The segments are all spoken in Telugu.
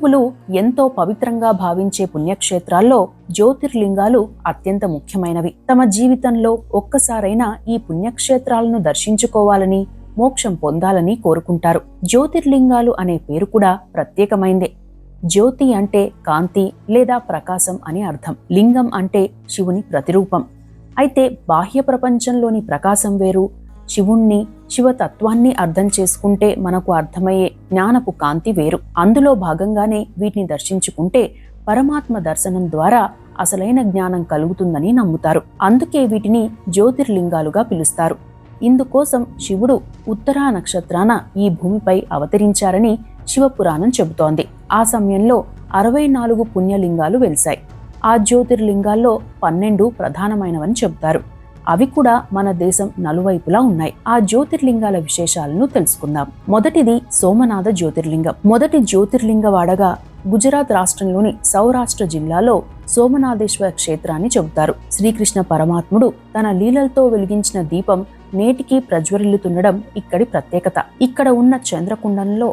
హిందువులు ఎంతో పవిత్రంగా భావించే పుణ్యక్షేత్రాల్లో జ్యోతిర్లింగాలు అత్యంత ముఖ్యమైనవి. తమ జీవితంలో ఒక్కసారైనా ఈ పుణ్యక్షేత్రాలను దర్శించుకోవాలని, మోక్షం పొందాలని కోరుకుంటారు. జ్యోతిర్లింగాలు అనే పేరు కూడా ప్రత్యేకమైందే. జ్యోతి అంటే కాంతి లేదా ప్రకాశం అని అర్థం. లింగం అంటే శివుని ప్రతిరూపం. అయితే బాహ్య ప్రపంచంలోని ప్రకాశం వేరు, శివుణ్ణి, శివతత్వాన్ని అర్థం చేసుకుంటే మనకు అర్థమయ్యే జ్ఞానపు కాంతి వేరు. అందులో భాగంగానే వీటిని దర్శించుకుంటే పరమాత్మ దర్శనం ద్వారా అసలైన జ్ఞానం కలుగుతుందని నమ్ముతారు. అందుకే వీటిని జ్యోతిర్లింగాలుగా పిలుస్తారు. ఇందుకోసం శివుడు ఉత్తరా నక్షత్రాన ఈ భూమిపై అవతరించారని శివపురాణం చెబుతోంది. ఆ సమయంలో 64 పుణ్యలింగాలు వెలిశాయి. ఆ జ్యోతిర్లింగాల్లో 12 ప్రధానమైనవని చెబుతారు. అవి కూడా మన దేశం నలువైపులా ఉన్నాయి. ఆ జ్యోతిర్లింగాల విశేషాలను తెలుసుకుందాం. మొదటిది సోమనాథ జ్యోతిర్లింగం. మొదటి జ్యోతిర్లింగవాడగా గుజరాత్ రాష్ట్రంలోని సౌరాష్ట్ర జిల్లాలో సోమనాథేశ్వర క్షేత్రాన్ని చెబుతారు. శ్రీకృష్ణ పరమాత్ముడు తన లీలలతో వెలిగించిన దీపం నేటికీ ప్రజ్వరిల్లుతుండడం ఇక్కడి ప్రత్యేకత. ఇక్కడ ఉన్న చంద్రకుండంలో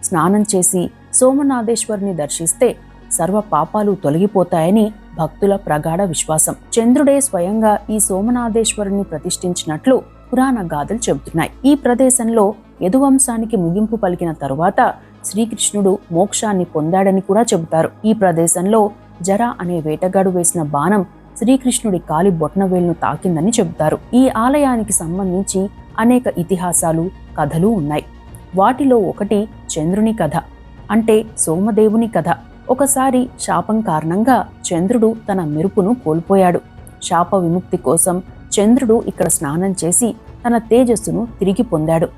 స్నానం చేసి సోమనాథేశ్వరుని దర్శిస్తే సర్వ పాపాలు తొలగిపోతాయని భక్తుల ప్రగాఢ విశ్వాసం. చంద్రుడే స్వయంగా ఈ సోమనాథేశ్వరుని ప్రతిష్ఠించినట్లు పురాణ గాథలు చెబుతున్నాయి. ఈ ప్రదేశంలో యదువంశానికి ముగింపు పలికిన తరువాత శ్రీకృష్ణుడు మోక్షాన్ని పొందాడని కూడా చెబుతారు. ఈ ప్రదేశంలో జర అనే వేటగాడు వేసిన బాణం శ్రీకృష్ణుడి కాలి బొట్నవేలును తాకిందని చెబుతారు. ఈ ఆలయానికి సంబంధించి అనేక ఇతిహాసాలు, కథలు ఉన్నాయి. వాటిలో ఒకటి చంద్రుని కథ, అంటే సోమదేవుని కథ. ఒకసారి శాపం కారణంగా చంద్రుడు తన మెరుపును కోల్పోయాడు. శాప విముక్తి కోసం చంద్రుడు ఇక్కడ స్నానం చేసి తన తేజస్సును తిరిగి పొందాడు.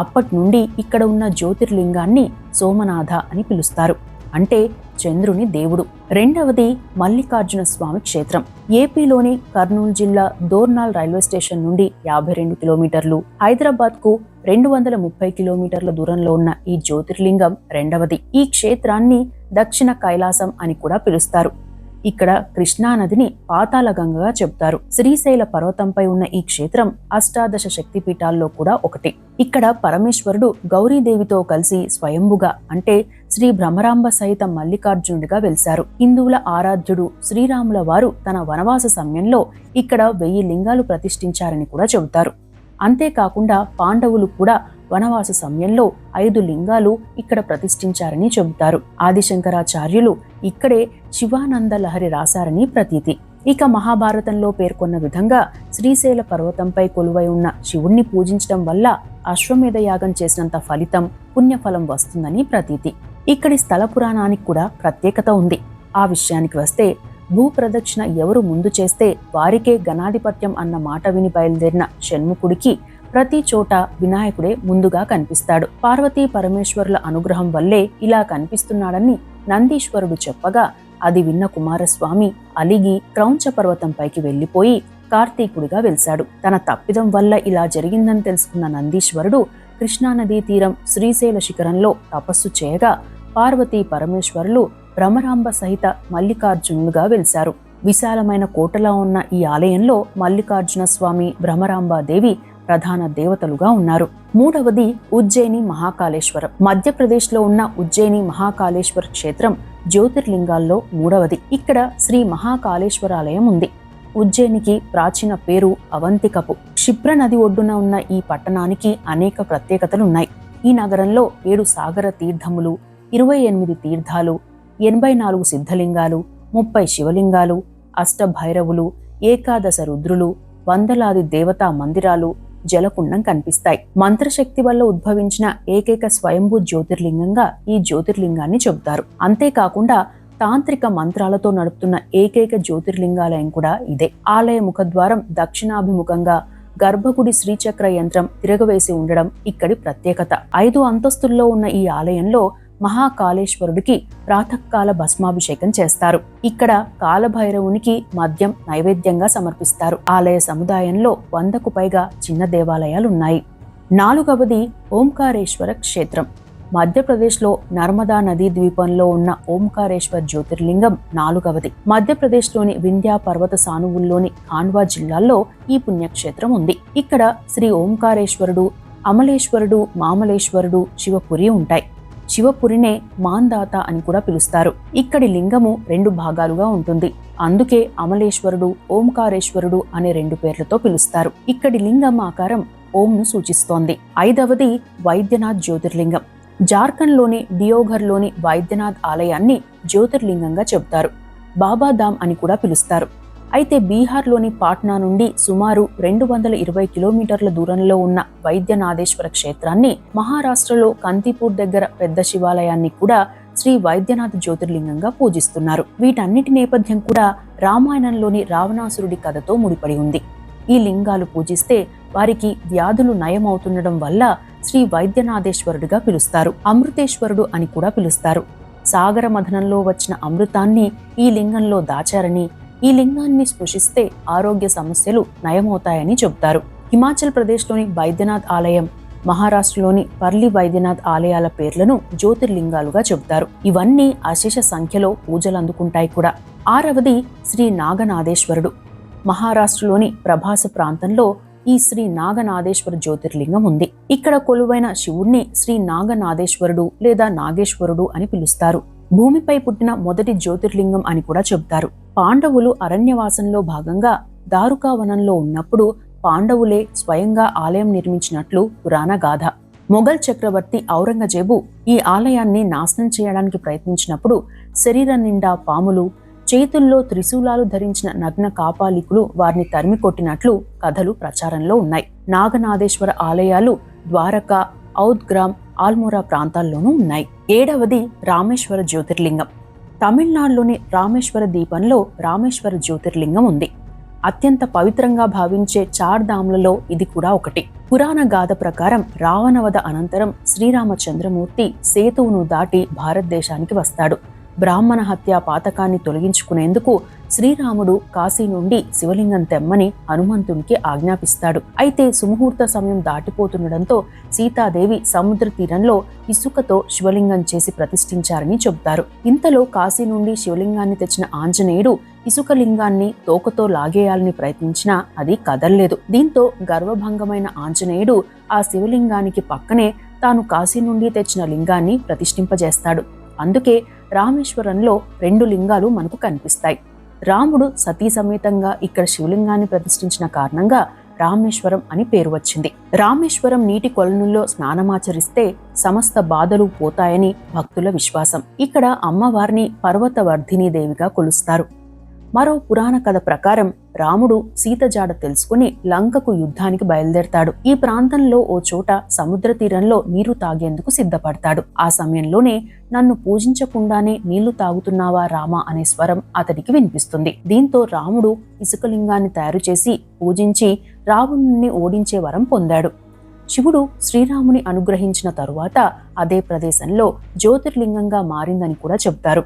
అప్పటి నుండి ఇక్కడ ఉన్న జ్యోతిర్లింగాన్ని సోమనాథ అని పిలుస్తారు, అంటే చంద్రుని దేవుడు. రెండవది మల్లికార్జున స్వామి క్షేత్రం. ఏపీలోని కర్నూలు జిల్లా దోర్నాల్ రైల్వే స్టేషన్ నుండి 52 కిలోమీటర్లు, హైదరాబాద్ కు 230 కిలోమీటర్ల దూరంలో ఉన్న ఈ జ్యోతిర్లింగం రెండవది. ఈ క్షేత్రాన్ని దక్షిణ కైలాసం అని కూడా పిలుస్తారు. ఇక్కడ కృష్ణానదిని పాతాళ గంగగా చెబుతారు. శ్రీశైల పర్వతంపై ఉన్న ఈ క్షేత్రం అష్టాదశ శక్తిపీఠాల్లో కూడా ఒకటి. ఇక్కడ పరమేశ్వరుడు గౌరీదేవితో కలిసి స్వయంభుగా, అంటే శ్రీ భ్రమరాంబ సహిత మల్లికార్జునుడిగా వెలిశారు. హిందువుల ఆరాధ్యుడు శ్రీరాముల వారు తన వనవాస సమయంలో ఇక్కడ 1000 లింగాలు ప్రతిష్ఠించారని కూడా చెబుతారు. అంతేకాకుండా పాండవులు కూడా వనవాస సమయంలో 5 లింగాలు ఇక్కడ ప్రతిష్ఠించారని చెబుతారు. ఆదిశంకరాచార్యులు ఇక్కడే శివానంద లహరి రాశారని ప్రతీతి. ఇక మహాభారతంలో పేర్కొన్న విధంగా శ్రీశైల పర్వతంపై కొలువై ఉన్న శివుణ్ణి పూజించడం వల్ల అశ్వమేధ యాగం చేసినంత ఫలితం, పుణ్యఫలం వస్తుందని ప్రతీతి. ఇక్కడి స్థల పురాణానికి కూడా ప్రత్యేకత ఉంది. ఆ విషయానికి వస్తే భూప్రదక్షిణ ఎవరు ముందు చేస్తే వారికే గణాధిపత్యం అన్న మాట విని బయలుదేరిన షణ్ముఖుడికి ప్రతి చోట వినాయకుడే ముందుగా కనిపిస్తాడు. పార్వతీ పరమేశ్వరుల అనుగ్రహం వల్లే ఇలా కనిపిస్తున్నాడని నందీశ్వరుడు చెప్పగా అది విన్న కుమారస్వామి అలిగి క్రౌంచ పర్వతంపైకి వెళ్లిపోయి కార్తీకుడిగా వెలిశాడు. తన తప్పిదం వల్ల ఇలా జరిగిందని తెలుసుకున్న నందీశ్వరుడు కృష్ణానదీ తీరం శ్రీశైల శిఖరంలో తపస్సు చేయగా పార్వతీ పరమేశ్వరులు భ్రమరాంబ సహిత మల్లికార్జునులుగా వెలిశారు. విశాలమైన కోటలా ఉన్న ఈ ఆలయంలో మల్లికార్జున స్వామి, భ్రమరాంబాదేవి ప్రధాన దేవతలుగా ఉన్నారు. మూడవది ఉజ్జయిని మహాకాళేశ్వరం. మధ్యప్రదేశ్లో ఉన్న ఉజ్జయిని మహాకాళేశ్వర క్షేత్రం జ్యోతిర్లింగాల్లో మూడవది. ఇక్కడ శ్రీ మహాకాళేశ్వరాలయం ఉంది. ఉజ్జయినికి ప్రాచీన పేరు అవంతికపు. క్షిప్ర నది ఒడ్డున ఉన్న ఈ పట్టణానికి అనేక ప్రత్యేకతలున్నాయి. ఈ నగరంలో 7 సాగర తీర్థములు, 28 తీర్థాలు, 84 సిద్ధలింగాలు, 30 శివలింగాలు, అష్టభైరవులు, ఏకాదశ రుద్రులు, వందలాది దేవతా మందిరాలు, జలకుండం కనిపిస్తాయి. మంత్రశక్తి వల్ల ఉద్భవించిన ఏకైక స్వయంభూ జ్యోతిర్లింగంగా ఈ జ్యోతిర్లింగాన్ని చెబుతారు. అంతేకాకుండా తాంత్రిక మంత్రాలతో నడుపుతున్న ఏకైక జ్యోతిర్లింగాలయం కూడా ఇదే. ఆలయ ముఖద్వారం దక్షిణాభిముఖంగా గర్భగుడి శ్రీచక్ర యంత్రం తిరగవేసి ఉండడం ఇక్కడి ప్రత్యేకత. 5 అంతస్తుల్లో ఉన్న ఈ ఆలయంలో మహాకాళేశ్వరుడికి ప్రాతకాల భస్మాభిషేకం చేస్తారు. ఇక్కడ కాలభైరవునికి మద్యం నైవేద్యంగా సమర్పిస్తారు. ఆలయ సముదాయంలో 100కు పైగా చిన్న దేవాలయాలున్నాయి. 4వది ఓంకారేశ్వర క్షేత్రం. మధ్యప్రదేశ్లో నర్మదా నదీ ద్వీపంలో ఉన్న ఓంకారేశ్వర్ జ్యోతిర్లింగం 4వది. మధ్యప్రదేశ్లోని వింధ్యా పర్వత సానువుల్లోని ఖాండ్వా జిల్లాల్లో ఈ పుణ్యక్షేత్రం ఉంది. ఇక్కడ శ్రీ ఓంకారేశ్వరుడు, అమలేశ్వరుడు, మామలేశ్వరుడు, శివపురి ఉంటాయి. శివపురినే మాందాత అని కూడా పిలుస్తారు. ఇక్కడి లింగము 2 భాగాలుగా ఉంటుంది. అందుకే అమలేశ్వరుడు, ఓంకారేశ్వరుడు అనే 2 పేర్లతో పిలుస్తారు. ఇక్కడి లింగం ఆకారం ఓంను సూచిస్తోంది. 5వది వైద్యనాథ్ జ్యోతిర్లింగం. జార్ఖండ్లోని డియోఘర్లోని వైద్యనాథ్ ఆలయాన్ని జ్యోతిర్లింగంగా చెబుతారు. బాబాధామ్ అని కూడా పిలుస్తారు. అయితే బీహార్లోని పాట్నా నుండి సుమారు 220 కిలోమీటర్ల దూరంలో ఉన్న వైద్యనాథేశ్వర క్షేత్రాన్ని, మహారాష్ట్రలో కంతిపూర్ దగ్గర పెద్ద శివాలయాన్ని కూడా శ్రీ వైద్యనాథ్ జ్యోతిర్లింగంగా పూజిస్తున్నారు. వీటన్నిటి నేపథ్యం కూడా రామాయణంలోని రావణాసురుడి కథతో ముడిపడి ఉంది. ఈ లింగాలు పూజిస్తే వారికి వ్యాధులు నయమవుతుండడం వల్ల శ్రీ వైద్యనాథేశ్వరుడిగా పిలుస్తారు. అమృతేశ్వరుడు అని కూడా పిలుస్తారు. సాగర మథనంలో వచ్చిన అమృతాన్ని ఈ లింగంలో దాచారని, ఈ లింగాన్ని స్పృశిస్తే ఆరోగ్య సమస్యలు నయమవుతాయని చెబుతారు. హిమాచల్ ప్రదేశ్లోని బైద్యనాథ్ ఆలయం, మహారాష్ట్రలోని పర్లి వైద్యనాథ్ ఆలయాల పేర్లను జ్యోతిర్లింగాలుగా చెబుతారు. ఇవన్నీ అశేష సంఖ్యలో పూజలు అందుకుంటాయి కూడా. 6వది శ్రీ నాగనాథేశ్వరుడు. మహారాష్ట్రలోని ప్రభాస ప్రాంతంలో ఈ శ్రీ నాగనాథేశ్వర జ్యోతిర్లింగం ఉంది. ఇక్కడ కొలువైన శివుణ్ణి శ్రీ నాగనాథేశ్వరుడు లేదా నాగేశ్వరుడు అని పిలుస్తారు. భూమిపై పుట్టిన మొదటి జ్యోతిర్లింగం అని కూడా చెబుతారు. పాండవులు అరణ్యవాసంలో భాగంగా దారుకావనంలో ఉన్నప్పుడు పాండవులే స్వయంగా ఆలయం నిర్మించినట్లు పురాణ గాథ. మొఘల్ చక్రవర్తి ఔరంగజేబు ఈ ఆలయాన్ని నాశనం చేయడానికి ప్రయత్నించినప్పుడు శరీరం నిండా పాములు, చేతుల్లో త్రిశూలాలు ధరించిన నగ్న కాపాలికులు వారిని తరిమి కొట్టినట్లు కథలు ప్రచారంలో ఉన్నాయి. నాగనాథేశ్వర ఆలయాలు ద్వారకా, ఔద్గ్రామ్, ఆల్మోరా ప్రాంతాల్లోనూ ఉన్నాయి. 7వది రామేశ్వర జ్యోతిర్లింగం. తమిళనాడులోని రామేశ్వర ద్వీపంలో రామేశ్వర జ్యోతిర్లింగం ఉంది. అత్యంత పవిత్రంగా భావించే 4 ధామ్లలో ఇది కూడా ఒకటి. పురాణ గాథ ప్రకారం రావణవధ అనంతరం శ్రీరామచంద్రమూర్తి సేతువును దాటి భారతదేశానికి వస్తాడు. బ్రాహ్మణ హత్య పాతకాన్ని తొలగించుకునేందుకు శ్రీరాముడు కాశీ నుండి శివలింగం తెమ్మని హనుమంతునికి ఆజ్ఞాపిస్తాడు. అయితే సుముహూర్త సమయం దాటిపోతుండటంతో సీతాదేవి సముద్ర తీరంలో ఇసుకతో శివలింగం చేసి ప్రతిష్ఠించారని చెబుతారు. ఇంతలో కాశీ నుండి శివలింగాన్ని తెచ్చిన ఆంజనేయుడు ఇసుక లింగాన్ని తోకతో లాగేయాలని ప్రయత్నించినా అది కదల్లేదు. దీంతో గర్వభంగమైన ఆంజనేయుడు ఆ శివలింగానికి పక్కనే తాను కాశీ నుండి తెచ్చిన లింగాన్ని ప్రతిష్ఠింపజేస్తాడు. అందుకే రామేశ్వరంలో 2 లింగాలు మనకు కనిపిస్తాయి. రాముడు సతీ సమేతంగా ఇక్కడ శివలింగాన్ని ప్రతిష్ఠించిన కారణంగా రామేశ్వరం అని పేరు వచ్చింది. రామేశ్వరం నీటి కొలనుల్లో స్నానమాచరిస్తే సమస్త బాధలు పోతాయని భక్తుల విశ్వాసం. ఇక్కడ అమ్మవారిని పర్వతవర్ధిని దేవిగా కొలుస్తారు. మరో పురాణ కథ ప్రకారం రాముడు సీత జాడ తెలుసుకుని లంకకు యుద్ధానికి బయలుదేరతాడు. ఈ ప్రాంతంలో ఓ చోట సముద్ర తీరంలో నీరు తాగేందుకు సిద్ధపడతాడు. ఆ సమయంలోనే నన్ను పూజించకుండానే నీళ్లు తాగుతున్నావా రామా అనే స్వరం అతడికి వినిపిస్తుంది. దీంతో రాముడు ఇసుకలింగాన్ని తయారు చేసి పూజించి రావణుణ్ణి ఓడించే వరం పొందాడు. శివుడు శ్రీరాముని అనుగ్రహించిన తరువాత అదే ప్రదేశంలో జ్యోతిర్లింగంగా మారిందని కూడా చెబుతారు.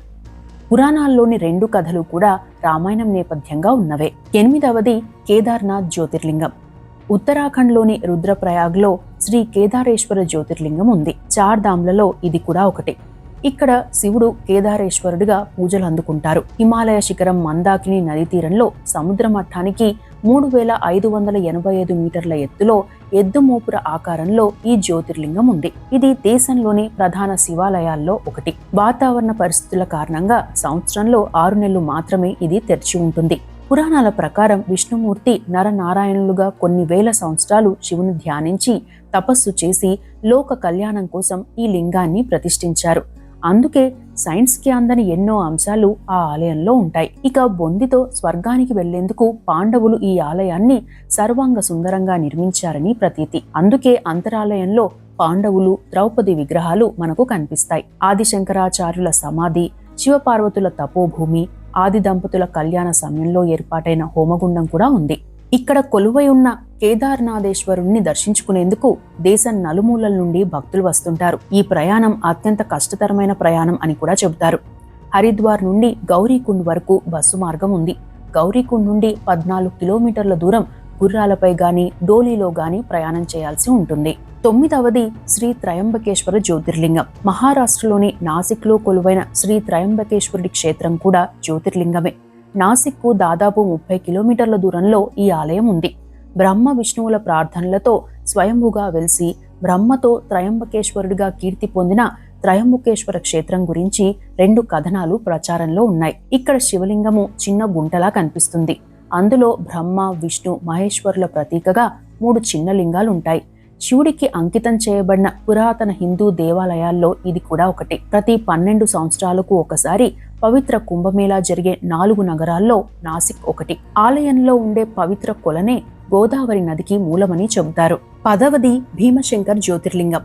పురాణాల్లోని 2 కథలు కూడా రామాయణం నేపథ్యంగా ఉన్నవే. 8వది కేదార్నాథ్ జ్యోతిర్లింగం. ఉత్తరాఖండ్లోని రుద్రప్రయాగ్లో శ్రీ కేదారేశ్వర జ్యోతిర్లింగం ఉంది. 4 ధామ్లలో ఇది కూడా ఒకటి. ఇక్కడ శివుడు కేదారేశ్వరుడిగా పూజలు అందుకుంటారు. హిమాలయ శిఖరం మందాకిని నదీ తీరంలో సముద్ర మట్టానికి 3585 మీటర్ల ఎత్తులో ఎద్దుమోపుర ఆకారంలో ఈ జ్యోతిర్లింగం ఉంది. ఇది దేశంలోని ప్రధాన శివాలయాల్లో ఒకటి. వాతావరణ పరిస్థితుల కారణంగా సంవత్సరంలో 6 నెలలు మాత్రమే ఇది తెరిచి ఉంటుంది. పురాణాల ప్రకారం విష్ణుమూర్తి నరనారాయణులుగా కొన్ని వేల సంవత్సరాలు శివుని ధ్యానించి తపస్సు చేసి లోక కళ్యాణం కోసం ఈ లింగాన్ని ప్రతిష్ఠించారు. అందుకే సైన్స్ కి అందని ఎన్నో అంశాలు ఆ ఆలయంలో ఉంటాయి. ఇక బొందితో స్వర్గానికి వెళ్లేందుకు పాండవులు ఈ ఆలయాన్ని సర్వాంగ సుందరంగా నిర్మించారని ప్రతీతి. అందుకే అంతరాలయంలో పాండవులు, ద్రౌపది విగ్రహాలు మనకు కనిపిస్తాయి. ఆదిశంకరాచార్యుల సమాధి, శివపార్వతుల తపోభూమి, ఆది దంపతుల కళ్యాణ సమయంలో ఏర్పాటైన హోమగుండం కూడా ఉంది. ఇక్కడ కొలువై ఉన్న కేదార్నాథేశ్వరుణ్ణి దర్శించుకునేందుకు దేశం నలుమూలల నుండి భక్తులు వస్తుంటారు. ఈ ప్రయాణం అత్యంత కష్టతరమైన ప్రయాణం అని కూడా చెబుతారు. హరిద్వార్ నుండి గౌరీకుండ్ వరకు బస్సు మార్గం ఉంది. గౌరీకుండ్ నుండి 14 కిలోమీటర్ల దూరం గుర్రాలపై గాని డోలీలో గాని ప్రయాణం చేయాల్సి ఉంటుంది. 9వది శ్రీ త్రయంబకేశ్వర జ్యోతిర్లింగం. మహారాష్ట్రలోని నాసిక్లో కొలువైన శ్రీ త్రయంబకేశ్వరుడి క్షేత్రం కూడా జ్యోతిర్లింగమే. నాసిక్కు దాదాపు 30 కిలోమీటర్ల దూరంలో ఈ ఆలయం ఉంది. బ్రహ్మ విష్ణువుల ప్రార్థనలతో స్వయంభుగా వెలిసి బ్రహ్మతో త్రయంబకేశ్వరుడిగా కీర్తి పొందిన త్రయంబకేశ్వర క్షేత్రం గురించి 2 కథనాలు ప్రచారంలో ఉన్నాయి. ఇక్కడ శివలింగము చిన్న గుంటలా కనిపిస్తుంది. అందులో బ్రహ్మ, విష్ణు, మహేశ్వరుల ప్రతీకగా 3 చిన్న లింగాలుంటాయి. శివుడికి అంకితం చేయబడిన పురాతన హిందూ దేవాలయాల్లో ఇది కూడా ఒకటి. ప్రతి 12 సంవత్సరాలకు ఒకసారి పవిత్ర కుంభమేళా జరిగే 4 నగరాల్లో నాసిక్ ఒకటి. ఆలయంలో ఉండే పవిత్ర కొలనే గోదావరి నదికి మూలమని చెబుతారు. 10వది భీమశంకర్ జ్యోతిర్లింగం.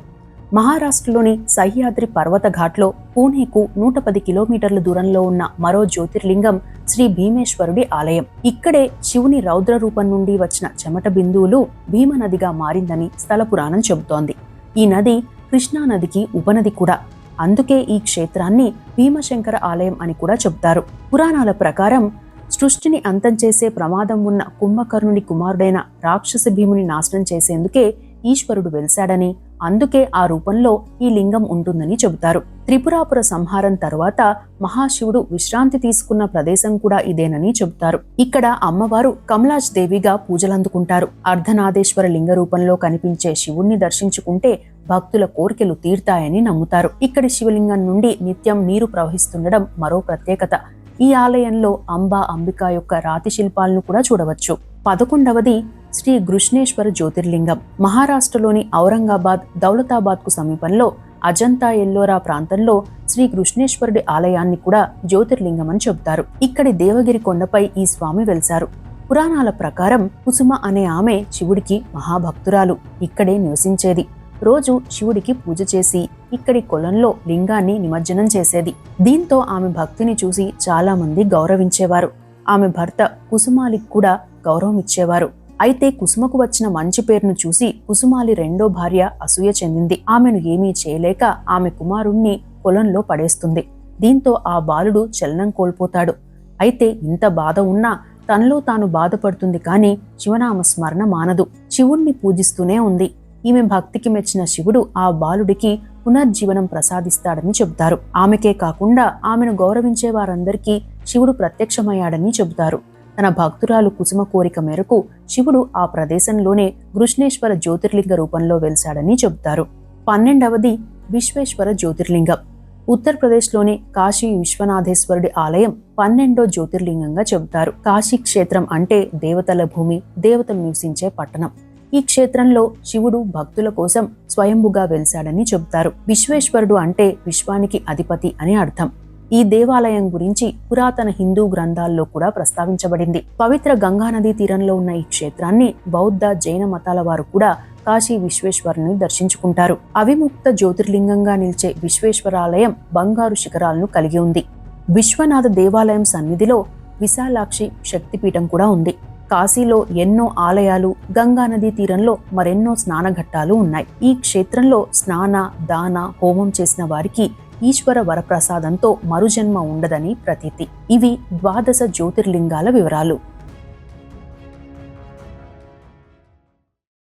మహారాష్ట్రలోని సహ్యాద్రి పర్వత ఘాట్లో పూణేకు 110 కిలోమీటర్ల దూరంలో ఉన్న మరో జ్యోతిర్లింగం శ్రీ భీమేశ్వరుడి ఆలయం. ఇక్కడే శివుని రౌద్ర రూపం నుండి వచ్చిన చెమట బిందువులు భీమనదిగా మారిందని స్థల పురాణం చెబుతోంది. ఈ నది కృష్ణా నదికి ఉపనది కూడా. అందుకే ఈ క్షేత్రాన్ని భీమశంకర ఆలయం అని కూడా చెబుతారు. పురాణాల ప్రకారం సృష్టిని అంతం చేసే ప్రమాదం ఉన్న కుంభకర్ణుని కుమారుడైన రాక్షస భీముని నాశనం చేసేందుకే ఈశ్వరుడు వెలిశాడని, అందుకే ఆ రూపంలో ఈ లింగం ఉంటుందని చెబుతారు. త్రిపురాపుర సంహారం తరువాత మహాశివుడు విశ్రాంతి తీసుకున్న ప్రదేశం కూడా ఇదేనని చెబుతారు. ఇక్కడ అమ్మవారు కమలాజ్ దేవిగా పూజలందుకుంటారు. అర్ధనాదేశ్వర లింగ రూపంలో కనిపించే శివుణ్ణి దర్శించుకుంటే భక్తుల కోరికలు తీర్తాయని నమ్ముతారు. ఇక్కడి శివలింగం నుండి నిత్యం నీరు ప్రవహిస్తుండడం మరో ప్రత్యేకత. ఈ ఆలయంలో అంబిక యొక్క రాతి శిల్పాలను కూడా చూడవచ్చు. 11వది శ్రీ కృష్ణేశ్వర జ్యోతిర్లింగం. మహారాష్ట్రలోని ఔరంగాబాద్, దౌలతాబాద్ కు సమీపంలో అజంతా ఎల్లోరా ప్రాంతంలో శ్రీ కృష్ణేశ్వరుడి ఆలయాన్ని కూడా జ్యోతిర్లింగం అని చెబుతారు. ఇక్కడి దేవగిరి కొండపై ఈ స్వామి వెలిశారు. పురాణాల ప్రకారం కుసుమ అనే ఆమె శివుడికి మహాభక్తురాలు. ఇక్కడే నివసించేది. రోజు శివుడికి పూజ చేసి ఇక్కడి కొలంలో లింగాన్ని నిమజ్జనం చేసేది. దీంతో ఆమె భక్తిని చూసి చాలా మంది గౌరవించేవారు. ఆమె భర్త కుసుమాలికి కూడా గౌరవం ఇచ్చేవారు. అయితే కుసుమకు వచ్చిన మంచి పేరును చూసి కుసుమాలి 2వ భార్య అసూయ చెందింది. ఆమెను ఏమీ చేయలేక ఆమె కుమారుణ్ణి పొలంలో పడేస్తుంది. దీంతో ఆ బాలుడు చలనం కోల్పోతాడు. అయితే ఇంత బాధ ఉన్నా తనలో తాను బాధపడుతుంది కానీ శివనామ స్మరణ మానదు. శివుణ్ణి పూజిస్తూనే ఉంది. ఈమె భక్తికి మెచ్చిన శివుడు ఆ బాలుడికి పునర్జీవనం ప్రసాదిస్తాడని చెబుతారు. ఆమెకే కాకుండా ఆమెను గౌరవించే వారందరికీ శివుడు ప్రత్యక్షమయ్యాడని చెబుతారు. తన భక్తురాలు కుసుమ కోరిక మేరకు శివుడు ఆ ప్రదేశంలోనే కృష్ణేశ్వర జ్యోతిర్లింగ రూపంలో వెలిశాడని చెబుతారు. 12వది విశ్వేశ్వర జ్యోతిర్లింగం. ఉత్తరప్రదేశ్లోని కాశీ విశ్వనాథేశ్వరుడి ఆలయం 12వ జ్యోతిర్లింగంగా చెబుతారు. కాశీ క్షేత్రం అంటే దేవతల భూమి, దేవతలు నివసించే పట్టణం. ఈ క్షేత్రంలో శివుడు భక్తుల కోసం స్వయంభుగా వెలిశాడని చెబుతారు. విశ్వేశ్వరుడు అంటే విశ్వానికి అధిపతి అని అర్థం. ఈ దేవాలయం గురించి పురాతన హిందూ గ్రంథాల్లో కూడా ప్రస్తావించబడింది. పవిత్ర గంగానదీ తీరంలో ఉన్న ఈ క్షేత్రాన్ని బౌద్ధ, జైన మతాల వారు కూడా కాశీ విశ్వేశ్వరుని దర్శించుకుంటారు. అవిముక్త జ్యోతిర్లింగంగా నిలిచే విశ్వేశ్వరాలయం బంగారు శిఖరాలను కలిగి ఉంది. విశ్వనాథ దేవాలయం సన్నిధిలో విశాలాక్షి శక్తిపీఠం కూడా ఉంది. కాశీలో ఎన్నో ఆలయాలు, గంగానదీ తీరంలో మరెన్నో స్నానఘట్టాలు ఉన్నాయి. ఈ క్షేత్రంలో స్నాన, దాన, హోమం చేసిన వారికి ఈశ్వర వరప్రసాదంతో మరుజన్మ ఉండదని ప్రతీతి. ఇవి 12 జ్యోతిర్లింగాల వివరాలు.